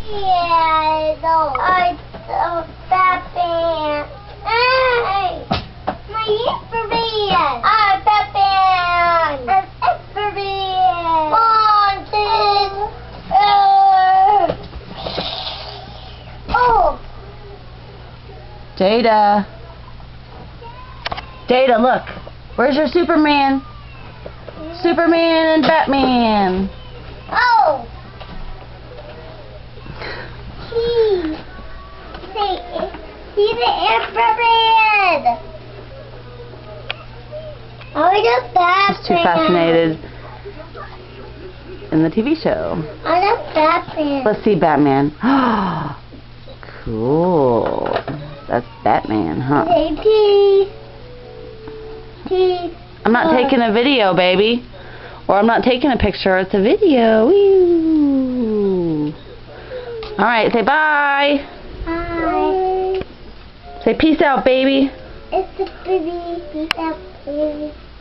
Yeah, Batman. Hey, my Superman. Batman. I'm Superman. Oh. Data. Data, look. Where's your Superman? Superman and Batman. Oh. He's the infrared. I'm a Batman. He's too fascinated in the TV show. I'm a Batman. Let's see Batman. Cool. That's Batman, huh? I'm not taking a video, baby. Or I'm not taking a picture. It's a video. Woo. All right, say bye. Bye. Say peace out, baby. It's a baby. Peace out, baby.